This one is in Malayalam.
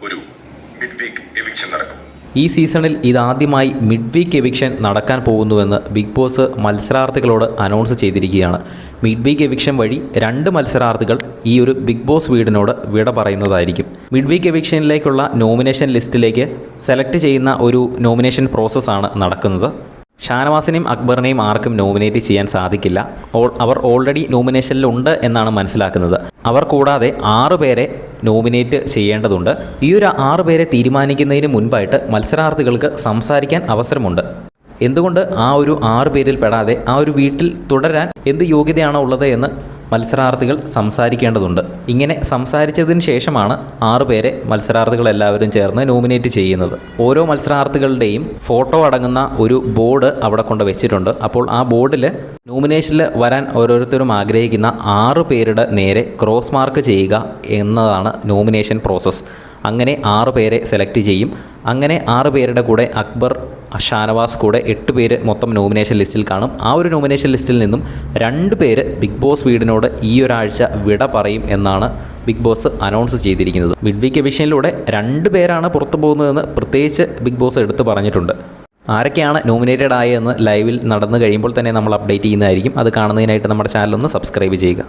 ഒരു മിഡ് വീക്ക് എവിക്ഷൻ നടക്കും. ഈ സീസണിൽ ഇതാദ്യമായി മിഡ് വീക്ക് എവിക്ഷൻ നടക്കാൻ പോകുന്നുവെന്ന് ബിഗ് ബോസ് മത്സരാർത്ഥികളോട് അനൗൺസ് ചെയ്തിരിക്കുകയാണ്. മിഡ് വീക്ക് എവിക്ഷൻ വഴി 2 മത്സരാർത്ഥികൾ ഈ ഒരു ബിഗ് ബോസ് വീടിനോട് വിട പറയുന്നതായിരിക്കും. മിഡ് വീക്ക് എവിക്ഷനിലേക്കുള്ള നോമിനേഷൻ ലിസ്റ്റിലേക്ക് സെലക്ട് ചെയ്യുന്ന ഒരു നോമിനേഷൻ പ്രോസസ്സാണ് നടക്കുന്നത്. ഷാനവാസിനെയും അക്ബറിനെയും ആർക്കും നോമിനേറ്റ് ചെയ്യാൻ സാധിക്കില്ല. അവർ ഓൾറെഡി നോമിനേഷനിലുണ്ട് എന്നാണ് മനസ്സിലാക്കുന്നത്. അവർ കൂടാതെ 6 പേരെ നോമിനേറ്റ് ചെയ്യേണ്ടതുണ്ട്. ഈ ഒരു 6 പേരെ തീരുമാനിക്കുന്നതിന് മുൻപായിട്ട് മത്സരാർത്ഥികൾക്ക് സംസാരിക്കാൻ അവസരമുണ്ട്. എന്തുകൊണ്ട് ആ ഒരു 6 പേരിൽ പെടാതെ ആ ഒരു വീട്ടിൽ തുടരാൻ എന്ത് യോഗ്യതയാണോ ഉള്ളത് എന്ന് മത്സരാർത്ഥികൾ സംസാരിക്കേണ്ടതുണ്ട്. ഇങ്ങനെ സംസാരിച്ചതിന് ശേഷമാണ് 6 പേരെ മത്സരാർത്ഥികൾ എല്ലാവരും ചേർന്ന് നോമിനേറ്റ് ചെയ്യുന്നത്. ഓരോ മത്സരാർത്ഥികളുടെയും ഫോട്ടോ അടങ്ങുന്ന ഒരു ബോർഡ് അവിടെ കൊണ്ട് വെച്ചിട്ടുണ്ട്. അപ്പോൾ ആ ബോർഡിൽ നോമിനേഷനിൽ വരാൻ ഓരോരുത്തരും ആഗ്രഹിക്കുന്ന 6 പേരുടെ നേരെ ക്രോസ് മാർക്ക് ചെയ്യുക എന്നതാണ് നോമിനേഷൻ പ്രോസസ്സ്. അങ്ങനെ 6 പേരെ സെലക്ട് ചെയ്യും. അങ്ങനെ 6 പേരുടെ കൂടെ അക്ബർ, ഷാനവാസ് കൂടെ 8 പേര് മൊത്തം നോമിനേഷൻ ലിസ്റ്റിൽ കാണും. ആ ഒരു നോമിനേഷൻ ലിസ്റ്റിൽ നിന്നും 2 പേര് ബിഗ് ബോസ് വീടിനോട് ഈ ഒരാഴ്ച വിട പറയും എന്നാണ് ബിഗ് ബോസ് അനൗൺസ് ചെയ്തിരിക്കുന്നത്. മിഡ് വീക്ക് എവിക്ഷനിലൂടെ 2 പേരാണ് പുറത്തു പോകുന്നതെന്ന് പ്രത്യേകിച്ച് ബിഗ് ബോസ് എടുത്ത് പറഞ്ഞിട്ടുണ്ട്. ആരൊക്കെയാണ് നോമിനേറ്റഡ് ആയതെന്ന് ലൈവിൽ നടന്നു കഴിയുമ്പോൾ തന്നെ നമ്മൾ അപ്ഡേറ്റ് ചെയ്യുന്നതായിരിക്കും. അത് കാണുന്നതിനായിട്ട് നമ്മുടെ ചാനലൊന്ന് സബ്സ്ക്രൈബ് ചെയ്യുക.